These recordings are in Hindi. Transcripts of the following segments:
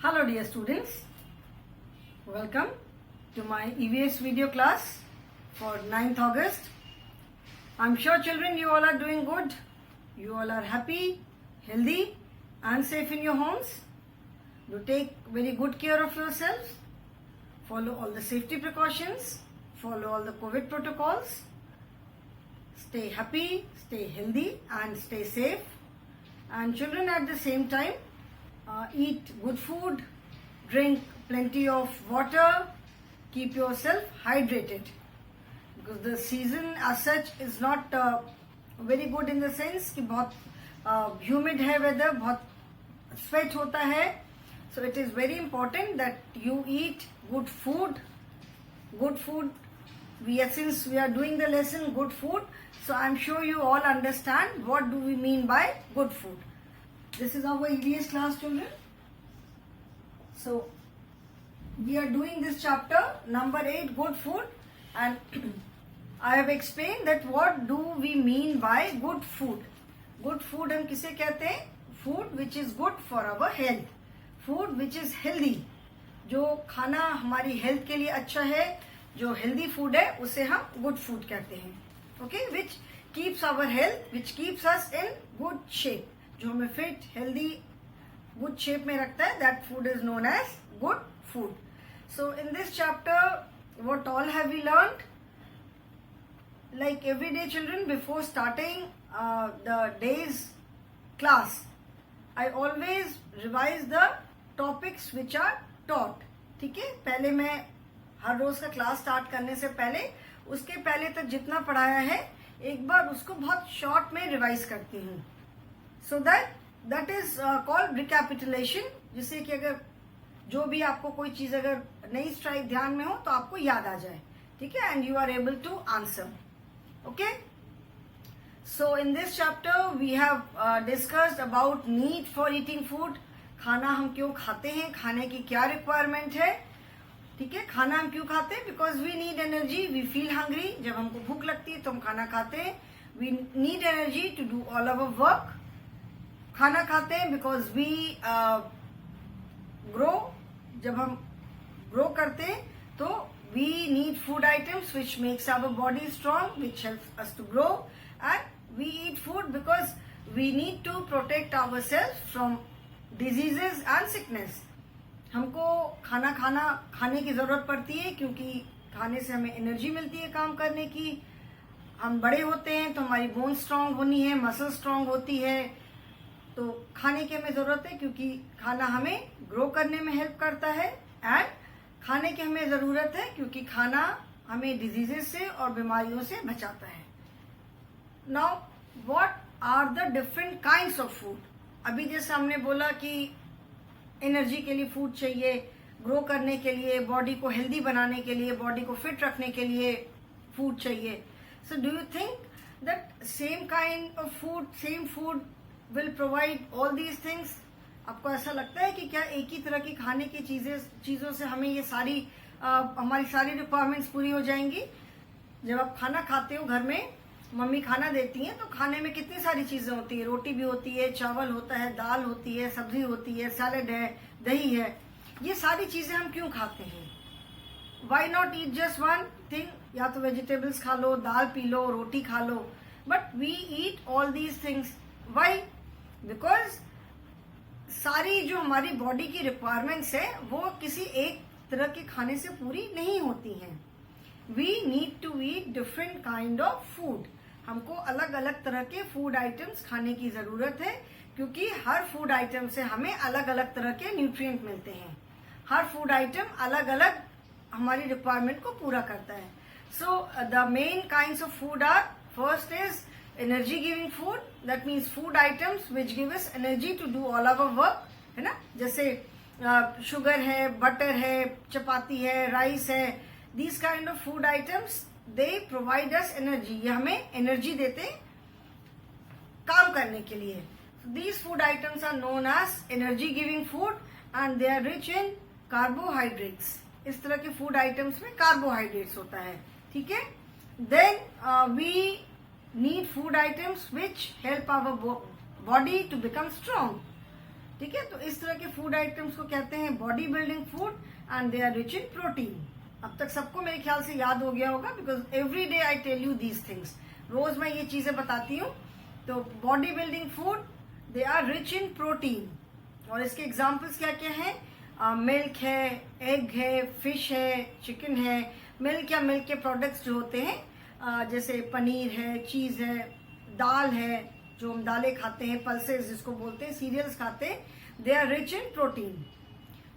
Hello dear students, welcome to my EVS video class for 9th August. I'm sure children you all are doing good, you all are happy, healthy and safe in your homes. Do take very good care of yourselves, follow all the safety precautions, follow all the COVID protocols, stay happy, stay healthy and stay safe. And children at the same time, eat good food, drink plenty of water, keep yourself hydrated. Because the season as such is not very good in the sense कि बहुत humid है weather, बहुत sweat होता है. So it is very important that you eat good food. Good food. Since we are doing the lesson good food, so I am sure you all understand what do we mean by good food. This is our EVS class, children. So we are doing this chapter number 8, good food, and I have explained that what do we mean by good food. Good food हम किसे कहते हैं? Food which is good for our health. Food which is healthy. जो खाना हमारी हेल्थ के लिए अच्छा है, जो हेल्दी फूड है उसे हम गुड फूड कहते हैं. Okay, which keeps our health, which keeps us in good shape, जो हमें फिट, हेल्दी, गुड शेप में रखता है, that food is known as good food. So in this chapter what all have we learned? Like every day children, before starting the day's class, I always revise the topics which are taught. ठीक है, पहले मैं हर रोज का क्लास स्टार्ट करने से पहले उसके पहले तक जितना पढ़ाया है एक बार उसको बहुत शॉर्ट में रिवाइज करती हूँ. सो दैट इज कॉल्ड रिकैपिटुलेशन, जिससे कि अगर जो भी आपको कोई चीज अगर नई स्ट्राइक ध्यान में हो तो आपको याद आ जाए. ठीक है, and you are able to answer. Okay, so in this chapter we have discussed about need for eating food. खाना हम क्यों खाते हैं, खाने की क्या रिक्वायरमेंट है. ठीक है, खाना हम क्यों खाते हैं? Because we need energy, we feel hungry. जब हमको भूख लगती है तो हम खाना खाते हैं. We need energy to do all our work. खाना खाते हैं बिकॉज वी ग्रो. जब हम ग्रो करते हैं तो we need food items which makes our body strong, which helps us to grow. And we eat food because we need to protect our self from diseases and sickness. हमको खाने की जरूरत पड़ती है क्योंकि खाने से हमें एनर्जी मिलती है काम करने की. हम बड़े होते हैं तो हमारी बोन स्ट्रांग होनी है, मसल स्ट्रांग होती है, तो खाने की हमें जरूरत है क्योंकि खाना हमें ग्रो करने में हेल्प करता है. एंड खाने की हमें जरूरत है क्योंकि खाना हमें डिजीजेस से और बीमारियों से बचाता है. Now what are the different kinds of food? अभी जैसे हमने बोला कि एनर्जी के लिए फूड चाहिए, ग्रो करने के लिए, बॉडी को हेल्दी बनाने के लिए, बॉडी को फिट रखने के लिए फूड चाहिए. So do you think that same kind of food, same food will provide all these things? आपको ऐसा लगता है कि क्या एक ही तरह की खाने की चीजों से हमें ये सारी हमारी सारी रिक्वायरमेंट्स पूरी हो जाएंगी? जब आप खाना खाते हो घर में, मम्मी खाना देती हैं तो खाने में कितनी सारी चीजें होती है. रोटी भी होती है, चावल होता है, दाल होती है, सब्जी होती है, सैलेड है, दही है. ये सारी चीजें हम क्यों खाते हैं? Why not eat just one thing? या तो वेजिटेबल्स खा लो, दाल पी लो, रोटी खा लो, but we eat all these things. Why? Because सारी जो हमारी बॉडी की रिक्वायरमेंट्स है वो किसी एक तरह के खाने से पूरी नहीं होती हैं. We need to eat different kind of food. हमको अलग अलग तरह के फूड आइटम्स खाने की जरूरत है क्योंकि हर फूड आइटम से हमें अलग अलग तरह के न्यूट्रिएंट मिलते हैं. हर फूड आइटम अलग अलग हमारी रिक्वायरमेंट को पूरा करता है. So the main kinds of food are, first is energy giving food. That means food items which give us energy to do all our work, है ना. जैसे शुगर है, बटर है, चपाती है, राइस है. These kind of food items, they provide us energy. ये हमें एनर्जी देते हैं काम करने के लिए. So these food items are known as energy giving food and they are rich in carbohydrates. इस तरह के फूड आइटम्स में कार्बोहाइड्रेट्स होता है. ठीक है, then we need food items which help our body to become strong. ठीक है, तो इस तरह के फूड आइटम्स को कहते हैं body building food and they are rich in protein. अब तक सबको मेरे ख्याल से याद हो गया होगा, because every day I tell you these things, रोज मैं ये चीजें बताती हूँ। तो body building food, they are rich in protein, और इसके एग्जाम्पल्स क्या क्या हैं? मिल्क है, एग है, फिश है, चिकन है। मिल्क या मिल्क के प्रोडक्ट्स जो होते हैं जैसे पनीर है, चीज है, दाल है, जो हम दालें खाते हैं, पल्सेस जिसको बोलते हैं, सीरियल्स खाते हैं, they are rich in protein.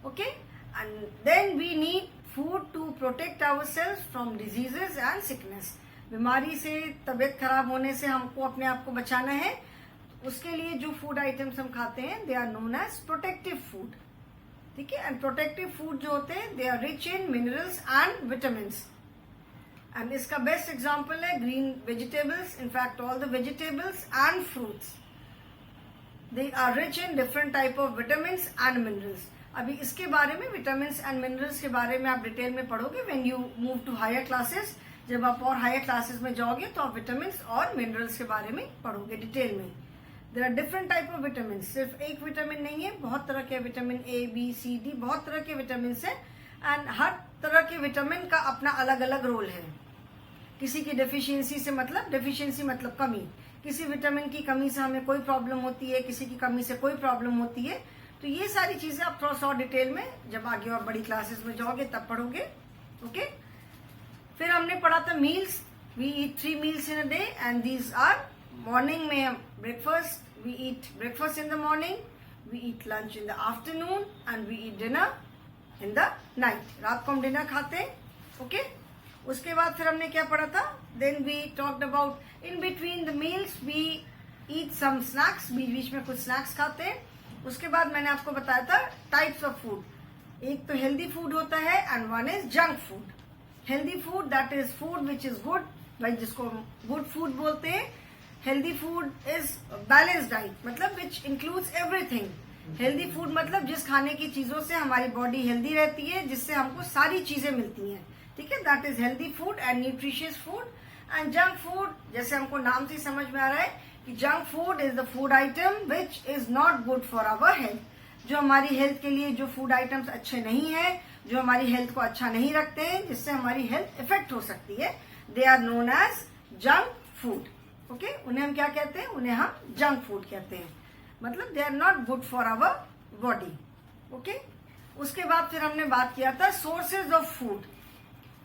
Okay, and then we need food to protect our self from diseases and sickness. बीमारी से, तबीयत खराब होने से हमको अपने आप को बचाना है, उसके लिए जो फूड आइटम्स हम खाते हैं they are known as protective food. ठीक है, एंड प्रोटेक्टिव फूड जो होते हैं they are rich in minerals and vitamin. And इसका बेस्ट एग्जांपल है green vegetables. In fact all the vegetables and fruits they are rich in different type of vitamin and minerals. अभी इसके बारे में, विटामिन एंड मिनरल्स के बारे में आप डिटेल में पढ़ोगे when you move to higher classes. जब आप और हायर क्लासेस में जाओगे तो आप विटामिन और मिनरल्स के बारे में पढ़ोगे डिटेल में। There are different type of vitamin, सिर्फ एक विटामिन नहीं है, बहुत तरह के vitamin A, B, C, D, बहुत तरह के विटामिन है। एंड हर तरह के विटामिन का अपना अलग अलग रोल है। किसी की डेफिशिएंसी से मतलब, डेफिशिएंसी मतलब कमी, किसी विटामिन की कमी से हमें कोई प्रॉब्लम होती है, किसी की कमी से कोई प्रॉब्लम होती है। तो ये सारी चीजें आप थोड़ा सा डिटेल में जब आगे और बड़ी क्लासेस में जाओगे तब पढ़ोगे। ओके, फिर हमने पढ़ा था meals. We eat 3 meals in a day and these are, morning में breakfast, we eat breakfast in the morning, we eat lunch in the afternoon and we eat dinner in the night. रात को हम डिनर खाते हैं। ओके, उसके बाद फिर हमने क्या पढ़ा था? Then we talked about in between the meals we eat some snacks, बीच बीच में कुछ स्नैक्स खाते हैं। उसके बाद मैंने आपको बताया था टाइप्स ऑफ फूड। एक तो हेल्दी फूड होता है and one is junk food. Healthy food that is food which is good, भाई जिसको हम गुड फूड बोलते हैं। Healthy food is balance diet, मतलब which includes everything. Healthy food मतलब जिस खाने की चीजों से हमारी बॉडी हेल्दी रहती है, जिससे हमको सारी चीजें मिलती हैं। ठीक है, that is healthy food and nutritious food. And junk food, जैसे हमको नाम से समझ में आ रहा है कि junk food is the food item which is not good for our health. जो हमारी हेल्थ के लिए जो फूड आइटम्स अच्छे नहीं है, जो हमारी हेल्थ को अच्छा नहीं रखते हैं, जिससे हमारी हेल्थ इफेक्ट हो सकती है, they are known as junk food. Okay, उन्हें हम क्या कहते हैं? उन्हें हम जंक फूड कहते हैं, मतलब they are not good for our body. Okay, उसके बाद फिर हमने बात किया था sources of food.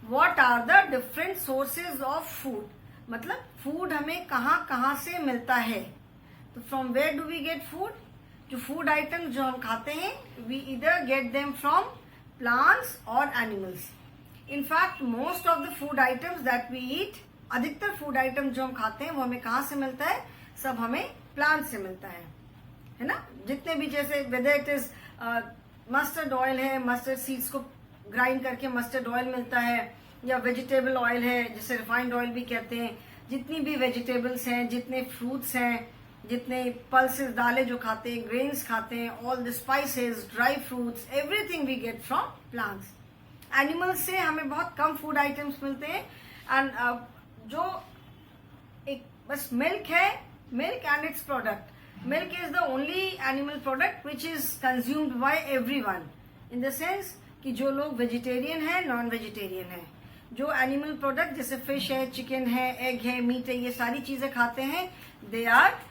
What are the different sources of food, मतलब फूड हमें कहाँ कहाँ से मिलता है। तो from where do we get food? जो फूड आइटम जो हम खाते हैं, वी इधर गेट देम फ्रॉम प्लांट्स और animals. In fact most of the food items that we eat, अधिकतर फूड आइटम जो हम खाते हैं वो हमें कहाँ से मिलता है? सब हमें प्लांट से मिलता है ना। जितने भी, जैसे whether it is mustard oil है, मस्टर्ड सीड्स को ग्राइंड करके मस्टर्ड ऑयल मिलता है, या वेजिटेबल ऑयल है जिसे रिफाइंड ऑयल भी कहते हैं। जितनी भी वेजिटेबल्स हैं, जितने फ्रूट्स हैं, जितने पल्सेस, दालें जो खाते हैं, ग्रेन्स खाते हैं, all the spices, dry fruits, everything we get from plants. Animals से हमें बहुत कम फूड आइटम्स मिलते हैं। एंड जो एक बस मिल्क है, milk and it's product. Milk is the only animal product which is consumed by everyone, in the sense कि जो लोग वेजिटेरियन है, नॉन वेजिटेरियन है, जो एनिमल प्रोडक्ट जैसे फिश है, चिकन है, एग है, मीट है, ये सारी चीजें खाते हैं, दे आर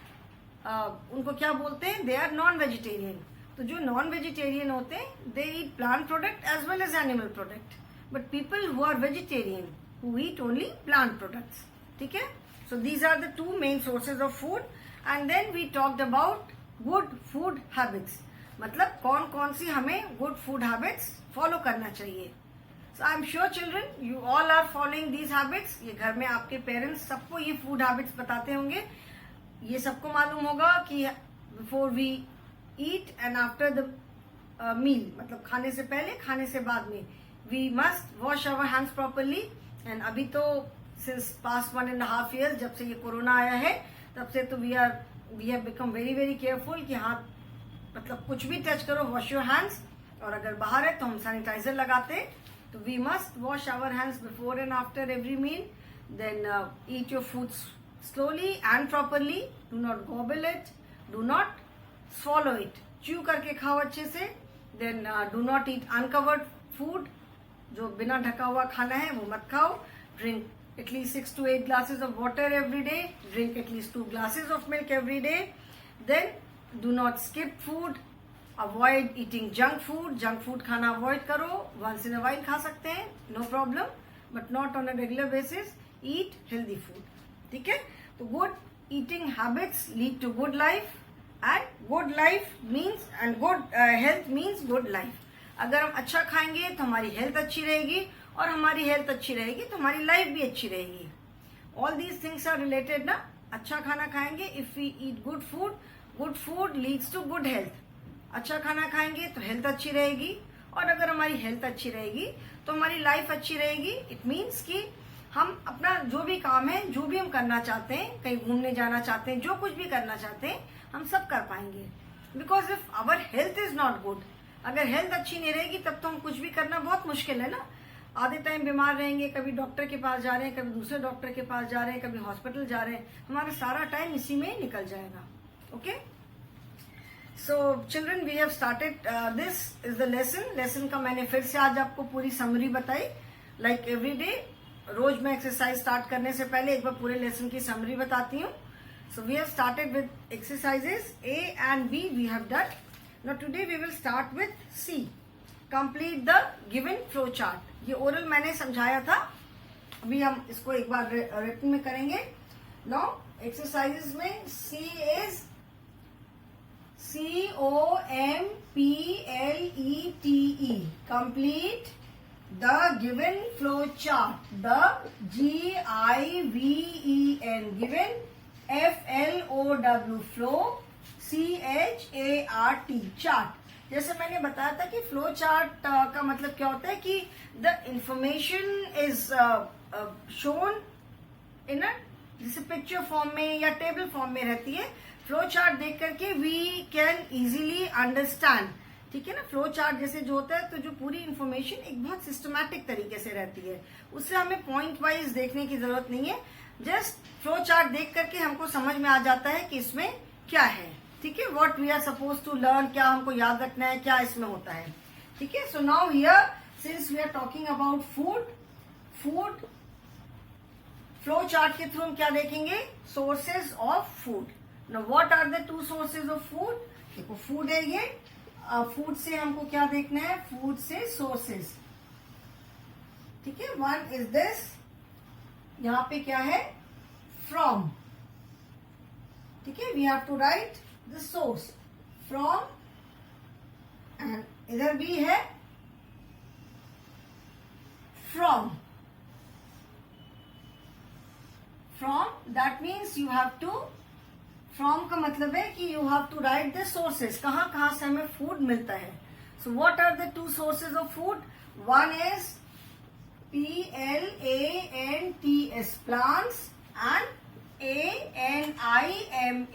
उनको क्या बोलते हैं? They are non vegetarian. तो जो नॉन वेजिटेरियन होते हैं, they eat plant product as well as animal product. But people who are vegetarian who eat only plant products. ठीक है, so these are the two main sources of food. And then we talked about good food habits, मतलब कौन कौन सी हमें good food habits follow करना चाहिए। So I'm sure children you all are following these habits. ये घर में आपके पेरेंट्स सबको ये food habits बताते होंगे। ये सबको मालूम होगा कि before we eat and after the meal, मतलब खाने से पहले, खाने से बाद में, we must wash our hands properly. And अभी तो सिंस पास्ट 1.5 years, जब से ये कोरोना आया है, तब से तो we have become very very careful कि हाथ, मतलब कुछ भी टच करो, वॉश योर हैंड्स। और अगर बाहर है तो हम सैनिटाइजर लगाते हैं। तो we must wash our hands before and after every meal. Then eat your food slowly and properly, do not gobble it, do not swallow it. Chew करके खाओ अच्छे से। Then do not eat uncovered food, जो बिना ढका हुआ खाना है वो मत खाओ। Drink at least 6 to 8 glasses of water every day. Drink at least 2 glasses of milk every day. Then do not skip food. Avoid eating junk food. Junk food खाना avoid करो, once in a while खा सकते हैं, no problem, but not on a regular basis. Eat healthy food. ठीक है, तो good eating habits lead to good life, and good life means and good health means good life. अगर हम अच्छा खाएंगे तो हमारी हेल्थ अच्छी रहेगी, और हमारी हेल्थ अच्छी रहेगी तो हमारी लाइफ भी अच्छी रहेगी. All these things are related ना. अच्छा खाना खाएंगे, if we eat good food leads to good health. अच्छा खाना खाएंगे तो हेल्थ अच्छी रहेगी, और अगर हमारी हेल्थ अच्छी रहेगी तो हमारी लाइफ अच्छी रहेगी. इट मीन्स कि हम अपना जो भी काम है, जो भी हम करना चाहते हैं, कहीं घूमने जाना चाहते हैं, जो कुछ भी करना चाहते हैं, हम सब कर पाएंगे. Because if our health is not good, अगर हेल्थ अच्छी नहीं रहेगी तब तो हम कुछ भी करना बहुत मुश्किल है ना. आधे टाइम बीमार रहेंगे, कभी डॉक्टर के पास जा रहे हैं, कभी दूसरे डॉक्टर के पास जा रहे हैं, कभी हॉस्पिटल जा रहे हैं, हमारा सारा टाइम इसी में निकल जाएगा. Okay, so children we have started this is the lesson का मैंने फिर से आज आपको पूरी समरी बताई. लाइक एवरी डे, रोज मैं एक्सरसाइज स्टार्ट करने से पहले एक बार पूरे लेसन की समरी बताती हूँ. So we have started with exercises A and B we have done. Now today we will start with C. Complete the given flow chart. ये ओरल मैंने समझाया था, अभी हम इसको एक बार रिटन में करेंगे. Now एक्सरसाइजेस में C is COMPLETE. Complete the given flow chart. The GIVEN given FLOW flow CHART chart. जैसे मैंने बताया था कि फ्लो चार्ट का मतलब क्या होता है कि the information is shown in a जैसे पिक्चर फॉर्म में या टेबल फॉर्म में रहती है. फ्लो चार्ट देख करके वी कैन इजीली अंडरस्टैंड. ठीक है ना. फ्लो चार्ट जैसे जो होता है, तो जो पूरी इंफॉर्मेशन एक बहुत सिस्टमैटिक तरीके से रहती है, उससे हमें पॉइंट वाइज देखने की जरूरत नहीं है. जस्ट फ्लो चार्ट देख करके हमको समझ में आ जाता है कि इसमें क्या है. ठीक है, what we are suppose to learn, क्या हमको याद रखना है, क्या इसमें होता है. ठीक है, so now here since we are talking about food flow chart के थ्रू हम क्या देखेंगे, sources of food. Now what are the 2 sources of food. देखो फूड है ये, फूड से हमको क्या देखना है, फूड से सोर्सेज. ठीक है, वन इज दिस, यहां पे क्या है, फ्रॉम. ठीक है, we have to write the source from, and इधर भी है from. That means you have to, from का मतलब है कि you have to write the sources, कहां कहां से हमें फूड मिलता है. So what are the 2 sources of food. One is PLANTS plants and ANIMALS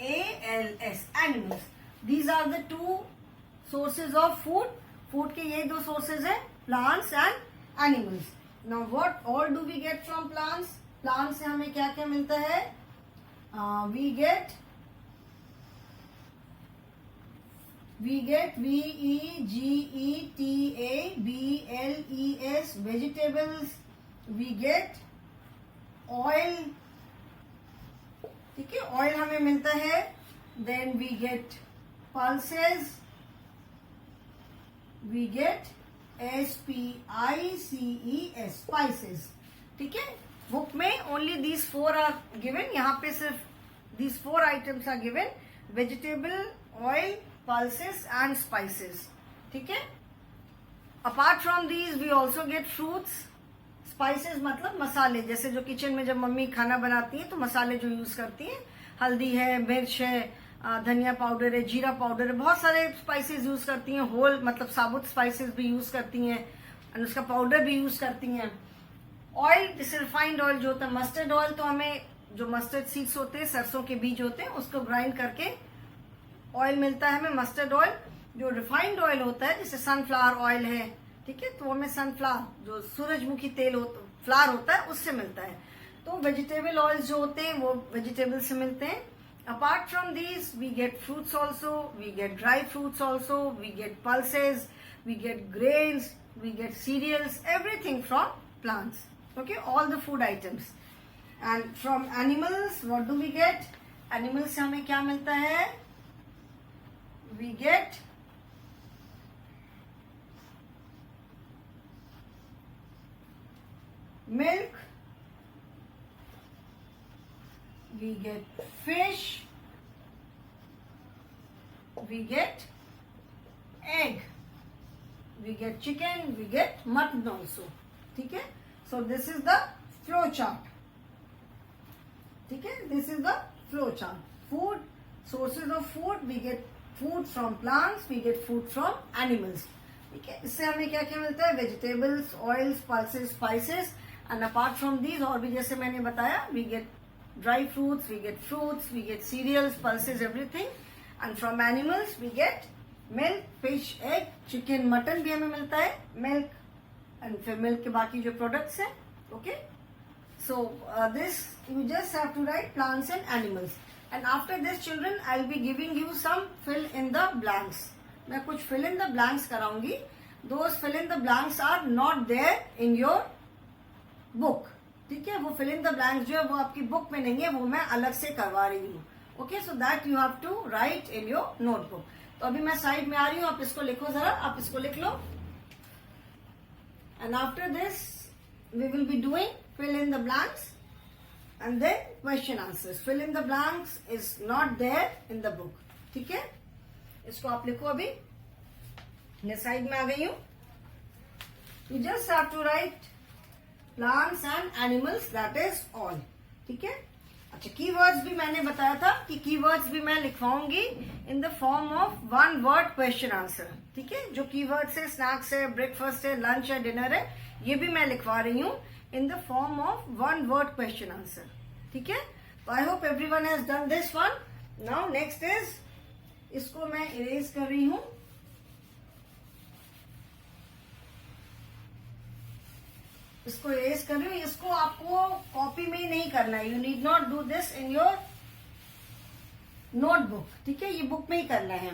animals. These are the 2 sources of food. Food के ये 2 sources है, plants and animals. Now what all do we get from plants? Plants से हमें क्या क्या मिलता है. We get VEGETABLES vegetables. We get oil. ठीक है, ऑयल हमें मिलता है. Then we get pulses. We get SPICES spices. ठीक है, बुक में ओनली these 4 आर गिवन. यहाँ पे सिर्फ these 4 items are given, vegetable, oil, pulses and spices. ठीक है, apart from these we also get fruits. Spices मतलब मसाले, जैसे जो किचन में जब मम्मी खाना बनाती है तो मसाले जो यूज करती हैं, हल्दी है, मिर्च है, धनिया पाउडर है, जीरा पाउडर है, बहुत सारे स्पाइसेस यूज करती हैं. होल मतलब साबुत स्पाइसेस भी यूज करती हैं, और उसका पाउडर भी यूज करती हैं. ऑयल जैसे रिफाइंड ऑयल जो होता है, मस्टर्ड ऑयल, तो हमें जो मस्टर्ड सीड्स होते हैं, सरसों के बीज होते हैं, उसको ग्राइंड करके ऑयल मिलता है हमें, मस्टर्ड ऑयल. जो रिफाइंड ऑयल होता है, जैसे सनफ्लावर ऑयल है, ठीक है, तो हमें सनफ्लावर जो सूरजमुखी तेल फ्लावर होता है उससे मिलता है. तो वेजिटेबल ऑयल जो होते हैं वो वेजिटेबल से मिलते हैं, Apart from these, we get fruits also, we get dry fruits also, we get pulses, we get grains, we get cereals, everything from plants. Okay, all the food items. And from animals, what do we get? Animals से हमें क्या मिलता है? We get milk, we get fish, we get egg, we get chicken, we get mutton also. ठीक है? So this is the flow chart. ठीक है? This is the flow chart. Food, sources of food, we get food from plants, we get food from animals. ठीक है? इससे हमें क्या क्या मिलता है? Vegetables, oils, pulses, spices, and apart from these और भी जैसे मैंने बताया, we get dry fruits, we get fruits, we get cereals, pulses, everything. And from animals we get milk, fish, egg, chicken, mutton भी हमें मिलता है, मिल्क, एंड फिर मिल्क के बाकी जो प्रोडक्ट्स हैं. Okay, so this you just have to write plants and animals, and after this children I'll be giving you some fill in the blanks. मैं कुछ fill in the blanks कराऊंगी. Those fill in the blanks are not there in your book. ठीक है, वो fill in the blanks जो है वो आपकी बुक में नहीं है, वो मैं अलग से करवा रही हूँ. Okay, so that you have to write in your notebook. तो अभी मैं साइड में आ रही हूँ, आप इसको लिखो जरा, आप इसको लिख लो. And after this we will be doing fill in the blanks and then question answers. Fill in the blanks is not there in the book. ठीक है, इसको आप लिखो. अभी मैं साइड में आ गई हूं. You just have to write plants and animals, that is all. ठीक है. अच्छा, कीवर्ड्स भी मैंने बताया था कि कीवर्ड्स भी मैं लिखवाऊंगी in the form of one word question answer. ठीक है, जो कीवर्ड्स है, स्नैक्स है, ब्रेकफास्ट है, लंच है, डिनर है, ये भी मैं लिखवा रही हूँ in the form of one word question answer. ठीक है, तो I hope everyone has done this one. Now next is, इसको मैं erase कर रही हूँ. इसको erase कर रही हूँ. इसको आपको कॉपी में ही नहीं करना है. You need not do this in your notebook. ठीक है, ये बुक में ही करना है.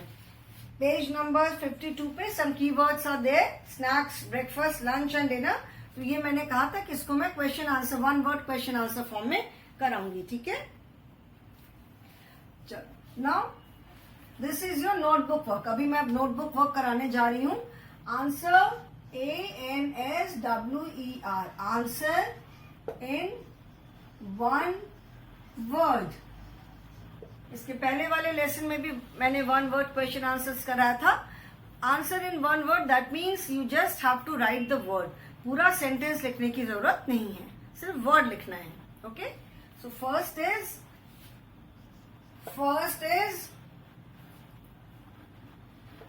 पेज नंबर 52 पे some keywords are there. Snacks, breakfast, lunch and dinner. तो ये मैंने कहा था कि इसको मैं question answer, one word question answer form में कराऊंगी. ठीक है, चलो. Now this is your notebook work. अभी मैं नोटबुक वर्क कराने जा रही हूँ. Answer, ANSWER, answer in one word. इसके पहले वाले लेसन में भी मैंने वन वर्ड क्वेश्चन आंसर्स कराया था. Answer in one word, that means you just have to write the word. पूरा सेंटेंस लिखने की जरूरत नहीं है, सिर्फ वर्ड लिखना है. Okay, so first is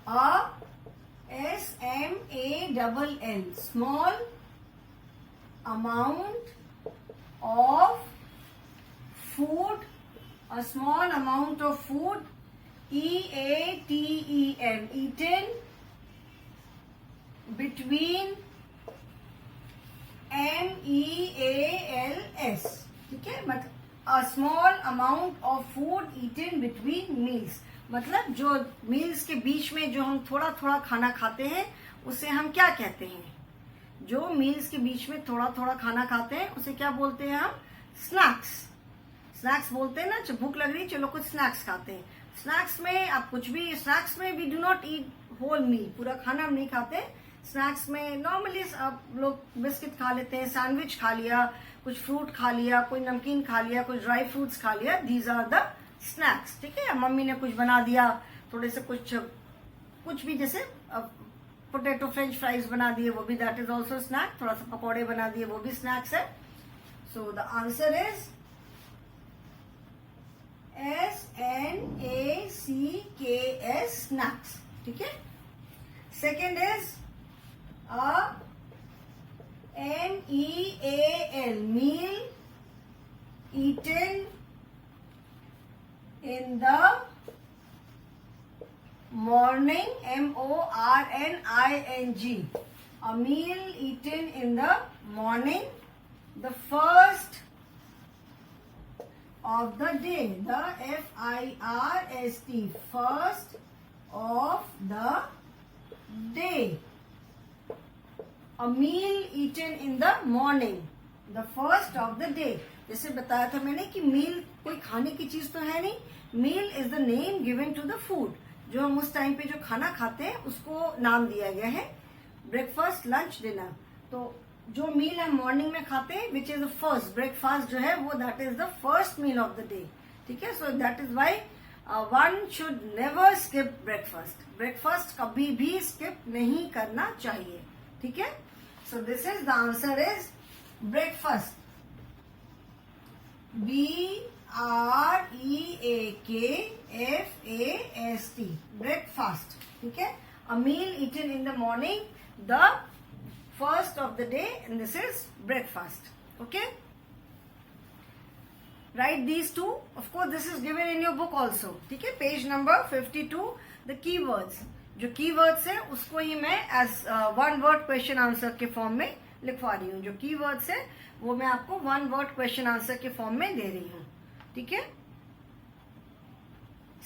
a SMALL, small amount of food, a small amount of food. EATEN, eaten, between MEALS. ठीक है, मतलब a small amount of food eaten between meals, मतलब जो मील्स के बीच में जो हम थोड़ा थोड़ा खाना खाते हैं उसे हम क्या कहते हैं? जो मील्स के बीच में थोड़ा थोड़ा खाना खाते हैं उसे क्या बोलते हैं हम? स्नैक्स. स्नैक्स बोलते हैं ना. जब भूख लग रही, चलो कुछ स्नैक्स खाते हैं. स्नैक्स में आप कुछ भी, स्नैक्स में we do not eat whole meal, पूरा खाना हम नहीं खाते. स्नैक्स में नॉर्मली आप लोग बिस्किट खा लेते हैं, सैंडविच खा लिया, कुछ फ्रूट खा लिया, कोई नमकीन खा लिया, कुछ ड्राई फ्रूट्स खा लिया. These are the snacks. ठीक है, मम्मी ने कुछ बना दिया, थोड़े से कुछ भी, जैसे पोटैटो फ्रेंच फ्राइज बना दिए, वो भी दैट इज ऑल्सो स्नैक. थोड़ा सा पकौड़े बना दिए, वो भी स्नैक्स है. So the answer is SNACKS, snacks. ठीक है. Second is MEAL, meal, eaten in the morning, MORNING, a meal eaten in the morning. The first of the day. The FIRST, first of the day. A meal eaten in the morning. The first of the day. जैसे बताया था मैंने कि मील कोई खाने की चीज तो है नहीं. Meal is the name given to the food. जो हम उस टाइम पे जो खाना खाते हैं उसको नाम दिया गया है. Breakfast, lunch, dinner. तो जो मील हम मॉर्निंग में खाते हैं which is the first. Breakfast जो है वो that is the first meal of the day. ठीक है. So that is why one should never skip breakfast. Breakfast कभी भी स्किप नहीं करना चाहिए. ठीक है. So this is the answer is breakfast. BREAKFAST. Breakfast. ठीक है. A meal eaten in the morning, the first of the day, and this is breakfast. Okay, write these two. Of course this is given in your book also. ठीक है. Page number 52. the keywords. जो keywords है उसको ही मैं as one word question answer के फॉर्म में लिखवा रही हूँ. जो keywords है वो मैं आपको one word question answer के फॉर्म में दे रही हूँ. ठीक है.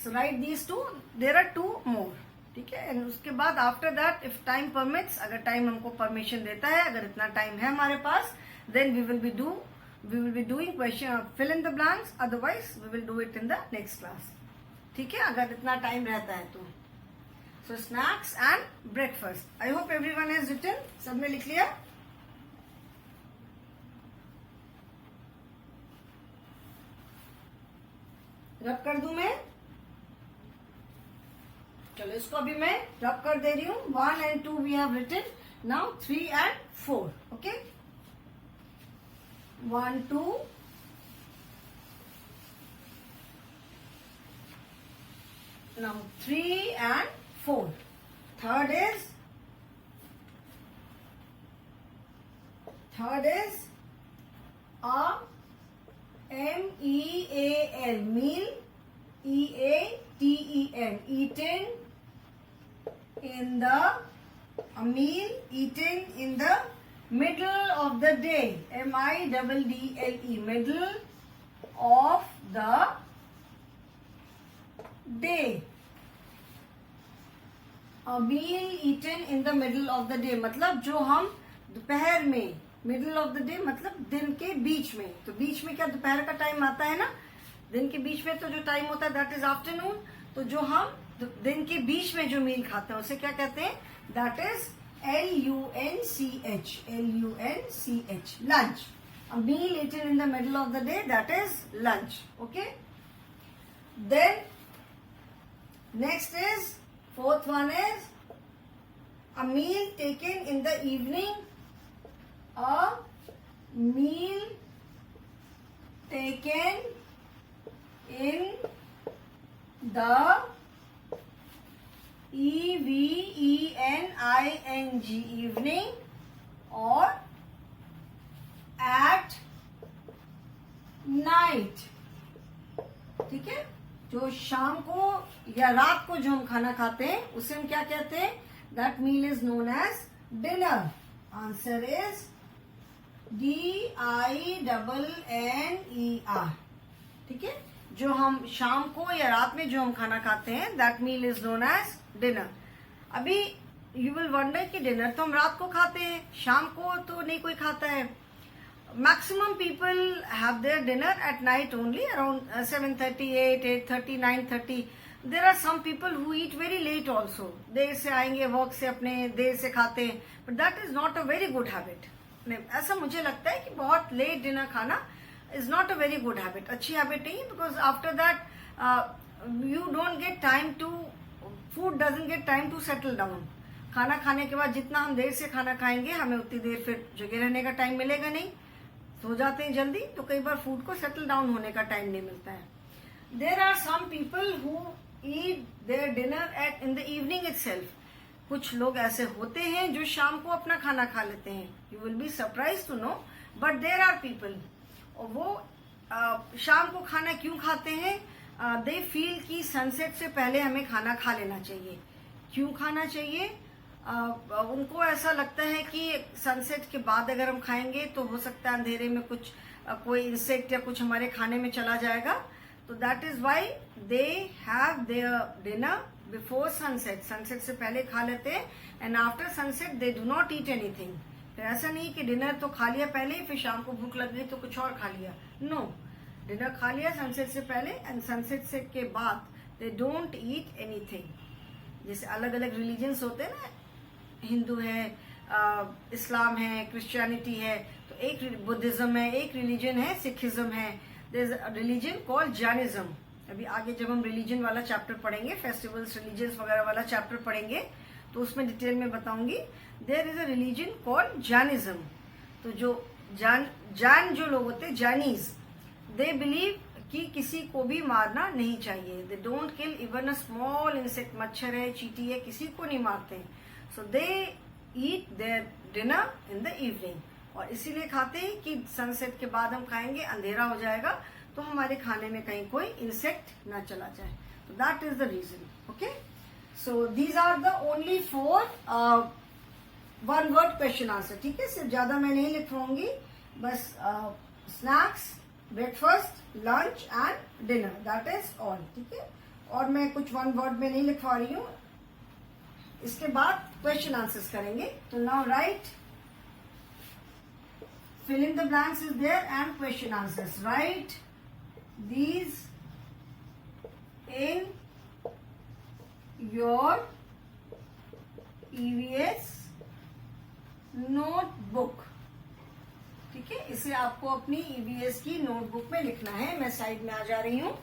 so write these two. there are two more. ठीक है. एंड उसके बाद after that if time permits, अगर टाइम हमको परमिशन देता है, अगर इतना टाइम है हमारे पास, then we will be doing question fill in the blanks. Otherwise we will do it in the next class. ठीक है. अगर इतना टाइम रहता है तो. So snacks and breakfast. I hope everyone has written. सबने लिख लिया. रब कर दूं मैं. चलो इसको अभी मैं रब कर दे रही हूँ. 1 and 2 we have written. Now 3 and 4. Okay. 1, 2. Now 3 and 4. Third is a meal. Meal. EATEN. Eaten in the a meal eaten in the middle of the day. MIDDLE. Middle of the day. A meal eaten in the middle of the day मतलब जो हम दोपहर में, मिडिल ऑफ द डे मतलब दिन के बीच में. तो बीच में क्या दोपहर का टाइम आता है ना. दिन के बीच में तो जो टाइम होता है दैट इज आफ्टरनून. तो जो हम दिन के बीच में जो मील खाते हैं उसे क्या कहते हैं. That is LUNCH. Lunch. A meal eaten in the middle of the day that is lunch. Okay. Then next is fourth one is a meal taken in the evening. A meal taken in the EVENING. evening or at night. ठीक है. जो शाम को या रात को जो हम खाना खाते हैं उसे हम क्या कहते हैं. That meal is known as dinner. Answer is DINNER. ठीक है. जो हम शाम को या रात में जो हम खाना खाते हैं that meal is known as dinner. अभी यू विल वंडर कि डिनर तो हम रात को खाते हैं, शाम को तो नहीं कोई खाता है. Maximum people have their dinner at night only around 7:30, 8, 8:30, 9:30. There are some people who eat very late also. देर से आएंगे वर्क से, अपने देर से खाते हैं. But that is not a very good habit. ऐसा मुझे लगता है कि बहुत लेट डिनर खाना is not a very good habit. अच्छी हैबिट नहीं है. because after that you don't get time to, food doesn't get time to settle down. खाना खाने के बाद जितना हम देर से खाना खाएंगे हमें उतनी देर फिर जगह रहने का टाइम मिलेगा नहीं. सो जाते हैं जल्दी तो कई बार फूड को सेटल डाउन होने का टाइम नहीं मिलता है. There are some people who eat their dinner at in the evening itself. कुछ लोग ऐसे होते हैं जो शाम को अपना खाना खा लेते हैं. You will be surprise to know. But there are people, वो शाम को खाना क्यों खाते हैं. दे फील कि सनसेट से पहले हमें खाना खा लेना चाहिए. क्यों खाना चाहिए. उनको ऐसा लगता है कि सनसेट के बाद अगर हम खाएंगे तो हो सकता है अंधेरे में कुछ कोई इंसेक्ट या कुछ हमारे खाने में चला जाएगा. तो that is why they have their dinner before sunset. Sunset से पहले खा लेते हैं and after sunset they do not eat anything. फिर ऐसा नहीं कि डिनर तो खा लिया पहले ही, फिर शाम को भूख लग गई तो कुछ और खा लिया. नो, डिनर खा लिया सनसेट से पहले एंड सनसेट से के बाद दे डोंट ईट एनीथिंग. जैसे अलग अलग रिलीजन्स होते हैं ना, हिंदू है, इस्लाम है, क्रिश्चियनिटी है, तो एक बुद्धिज्म है, एक रिलीजन है सिखिज्म है, there is a religion called Jainism. अभी आगे जब हम रिलीजन वाला चैप्टर पढ़ेंगे, फेस्टिवल्स रिलीजन्स वगैरह वाला चैप्टर पढ़ेंगे तो उसमें डिटेल में बताऊंगी. There is a religion called Jainism. तो जो जैन जो लोग होते हैं, जैनीज, दे बिलीव कि किसी को भी मारना नहीं चाहिए. They don't kill even a small insect. मच्छर है, चींटी है, किसी को नहीं मारते. So they eat their dinner in the evening. और इसीलिए खाते हैं कि सनसेट के बाद हम खाएंगे, अंधेरा हो जाएगा तो हमारे खाने में कहीं कोई इंसेक्ट ना चला जाए. तो that is the reason. Okay, so these are the only 4 one word question answer. ठीक है, सिर्फ ज्यादा मैं नहीं लिखवाऊंगी, बस snacks, breakfast, lunch and dinner, that is all. ठीक है, और मैं कुछ वन वर्ड में नहीं लिखवा रही हूँ. इसके बाद क्वेश्चन आंसर्स करेंगे. तो now right, fill in the blanks is there and question answers. Write these in your EVS notebook. ठीक है, इसे आपको अपनी EVS की नोटबुक में लिखना है. मैं साइड में आ जा रही हूं.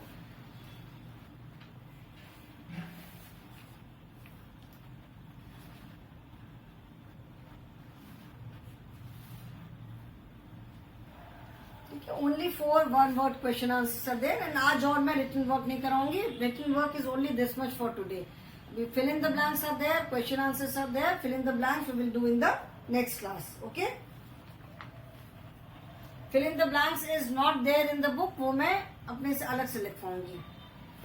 Only 4 one word question answer are there. And आज और मैं रिटन वर्क नहीं कराऊंगी. Written work is only this much for today. Fill in the blanks are there, question answers are there. Fill in the blanks we will do in the next class. Okay, fill in the blanks is not there in the book, वो मैं अपने से अलग से लिखवाऊंगी.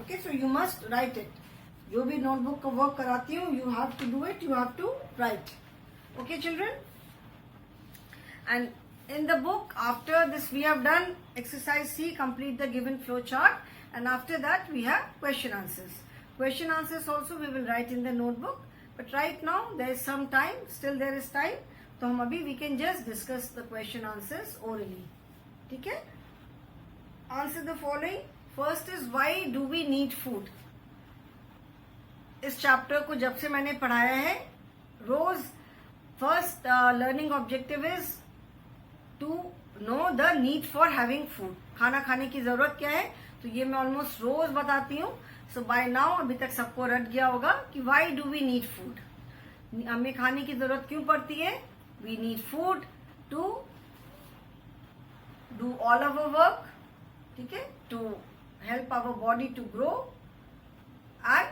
Okay, so you must write it. जो भी नोटबुक का वर्क कराती हूँ, you have to do it, you have to write. Okay children, and in the book, after this we have done exercise C, complete the given flow chart, and after that we have question answers. Question answers also we will write in the notebook, but right now there is some time, still there is time, तो हम अभी we can just discuss the question answers orally. ठीक है, answer the following. First is, why do we need food? इस चैप्टर को जब से मैंने पढ़ाया है, रोज first learning objective is to know the need for having food. खाना खाने की जरूरत क्या है, तो ये मैं ऑलमोस्ट रोज बताती हूँ. सो बाय नाउ अभी तक सबको रट गया होगा कि why do we need food. हमें खाने की जरूरत क्यों पड़ती है. We need food to do all our work. ठीक है, to help our body to grow and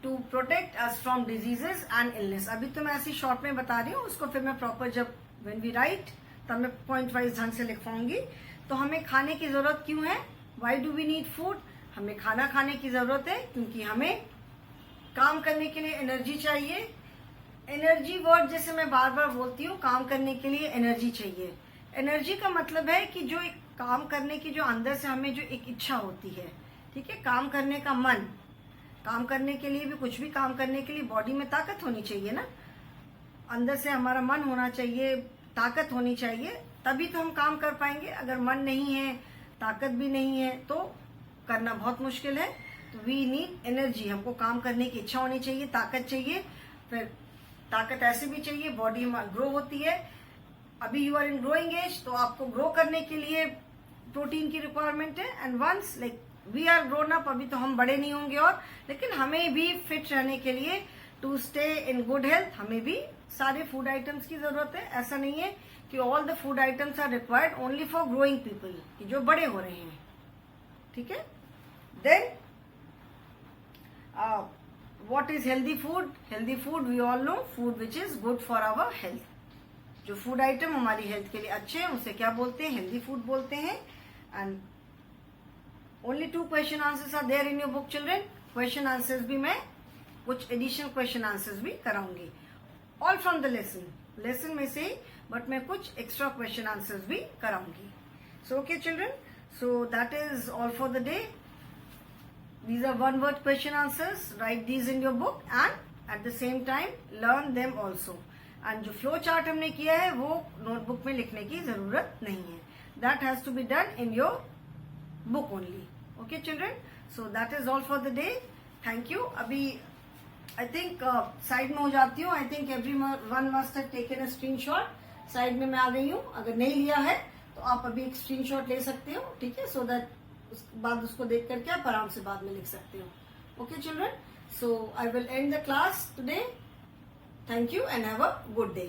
to protect us from diseases and illness. अभी तो मैं ऐसी शॉर्ट में बता रही हूँ, उसको फिर मैं प्रॉपर जब व्हेन वी राइट तब मैं पॉइंट वाइज ढंग से लिखवाऊंगी. तो हमें खाने की जरूरत क्यों है, why do we need food. हमें खाना खाने की जरूरत है क्योंकि हमें काम करने के लिए एनर्जी चाहिए. एनर्जी वर्ड जैसे मैं बार बार बोलती हूँ, काम करने के लिए एनर्जी चाहिए. एनर्जी का मतलब है कि जो एक काम करने की जो अंदर से हमें जो एक इच्छा होती है. ठीक है, काम करने का मन. काम करने के लिए भी, कुछ भी काम करने के लिए बॉडी में ताकत होनी चाहिए ना. अंदर से हमारा मन होना चाहिए, ताकत होनी चाहिए, तभी तो हम काम कर पाएंगे. अगर मन नहीं है, ताकत भी नहीं है, तो करना बहुत मुश्किल है. तो वी नीड एनर्जी. हमको काम करने की इच्छा होनी चाहिए, ताकत चाहिए. फिर ताकत ऐसे भी चाहिए, बॉडी ग्रो होती है. अभी you are in growing age, तो आपको ग्रो करने के लिए प्रोटीन की रिक्वायरमेंट है. And once like we are grown up, अभी तो हम बड़े नहीं होंगे, और लेकिन हमें भी फिट रहने के लिए, to stay in good health, हमें भी सारे फूड आइटम्स की जरूरत है. ऐसा नहीं है कि all the food items are required only for growing people, कि जो बड़े हो रहे हैं. ठीक है, then what is healthy food. Healthy food we all know, food which is good for our health. जो फूड आइटम हमारी हेल्थ के लिए अच्छे हैं उसे क्या बोलते हैं, हेल्दी फूड बोलते हैं. And only 2 question answers are there in your book children. Question answers भी मैं कुछ एडिशनल क्वेश्चन आंसर्स भी कराऊंगी. ऑल फ्रॉम द लेसन में से, बट मैं कुछ एक्स्ट्रा क्वेश्चन आंसर्स भी कराऊंगी. So okay children, so that is all for the day. These are one word question answers. Write these in your book and at the same time learn them also. And जो flow chart हमने किया है वो notebook में लिखने की जरूरत नहीं है. That has to be done in your book only. Okay children? So that is all for the day. Thank you. अभी I think side में हो जाती हूँ. I think everyone must have taken a screenshot. Side में मैं आ गई हूँ. अगर नहीं लिया है तो आप अभी एक screenshot ले सकते हो, ठीक है? So that उसके बाद उसको देख करके आप आराम से बाद में लिख सकते हो. Okay children, so I will and the class today. Thank you and have a good day.